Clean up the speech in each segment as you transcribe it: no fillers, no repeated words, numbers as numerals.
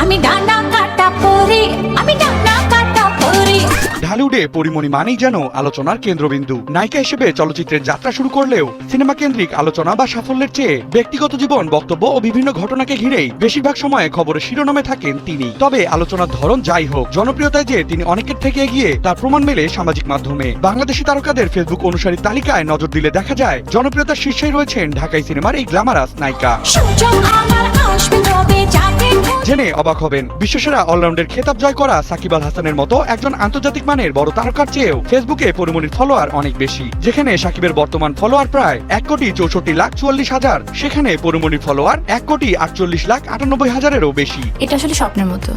আমি ডানা কাটা পরি, আমি ডানা কাটা পরি। ঢালিউডে পরিমণি মানেই যেন আলোচনার কেন্দ্রবিন্দু। নায়িকা হিসেবে চলচ্চিত্রের যাত্রা শুরু করলেও সিনেমা কেন্দ্রিক আলোচনা বা সাফল্যের চেয়ে ব্যক্তিগত জীবন, বক্তব্য ও বিভিন্ন ঘটনাকে ঘিরেই বেশিরভাগ সময় খবরের শিরোনামে থাকেন তিনি। তবে আলোচনার ধরন যাই হোক, জনপ্রিয়তায় যে তিনি অনেকের থেকে এগিয়ে তার প্রমাণ মেলে সামাজিক মাধ্যমে। বাংলাদেশি তারকাদের ফেসবুক অনুসারীর তালিকায় নজর দিলে দেখা যায় জনপ্রিয়তার শীর্ষেই রয়েছেন ঢাকাই সিনেমার এই গ্ল্যামারাস নায়িকা। জেনে অবাক হবেন, বিশ্বসেরা অলরাউন্ডের খেতাব জয় করা সাকিব আল হাসানের মতো একজন আন্তর্জাতিক মানের বড় তারকার চেয়েও ফেসবুকে পরিমণির ফলোয়ার অনেক বেশি। যেখানে সাকিবের বর্তমান ফলোয়ার প্রায় 1,64,44,000, সেখানে পরিমণির ফলোয়ার 1,48,98,000-এরও বেশি। এটা আসলে স্বপ্নের মতো,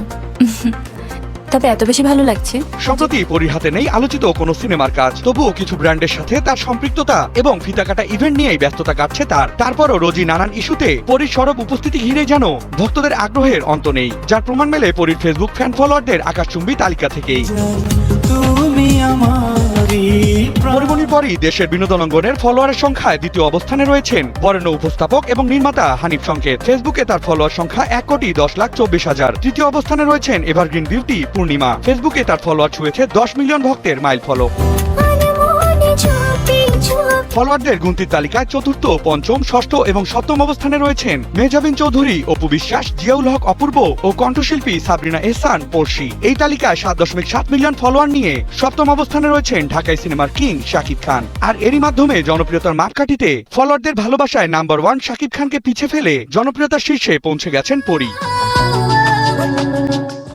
তবে এত বেশি ভালো লাগছে। সম্প্রতি পরীর হাতে নেই আলোচিত কোনো সিনেমার কাজ, তবুও কিছু ব্র্যান্ডের সাথে তার সম্পৃক্ততা এবং ফিতাকাটা ইভেন্ট নিয়েই ব্যস্ততা কাটছে তার। তারপরও রোজই নানান ইস্যুতে পরীর সরব উপস্থিতি ঘিরে যেন ভক্তদের আগ্রহের অন্ত নেই, যার প্রমাণ মেলে পরীর ফেসবুক ফ্যান ফলোয়ারদের আকাশচুম্বী তালিকা থেকেই। পরিমণির পরই দেশের বিনোদন অঙ্গনের ফলোয়ারের সংখ্যায় দ্বিতীয় অবস্থানে রয়েছেন বরেণ্য উপস্থাপক এবং নির্মাতা হানিফ সংকেত। ফেসবুকে তার ফলোয়ার সংখ্যা 1,10,24,000। তৃতীয় অবস্থানে রয়েছেন এভারগ্রিন বিউটি পূর্ণিমা। ফেসবুকে তার ফলোয়ার ছুঁয়েছে 10 মিলিয়ন ভক্তের মাইল ফলক। ফলোয়ারদের গুনতির তালিকায় চতুর্থ, পঞ্চম, ষষ্ঠ এবং সপ্তম অবস্থানে রয়েছেন মেহজাবিন চৌধুরী, অপু বিশ্বাস, জিয়াউল হক অপূর্ব ও কণ্ঠশিল্পী সাবরিনা এহসান পড়শি। এই তালিকায় 7.7 মিলিয়ন ফলোয়ার নিয়ে সপ্তম অবস্থানে রয়েছেন ঢাকাই সিনেমার কিং শাকিব খান। আর এরই মাধ্যমে জনপ্রিয়তার মাপকাঠিতে ফলোয়ারদের ভালোবাসায় নাম্বার 1 শাকিব খানকে পিছে ফেলে জনপ্রিয়তার শীর্ষে পৌঁছে গেছেন পরী।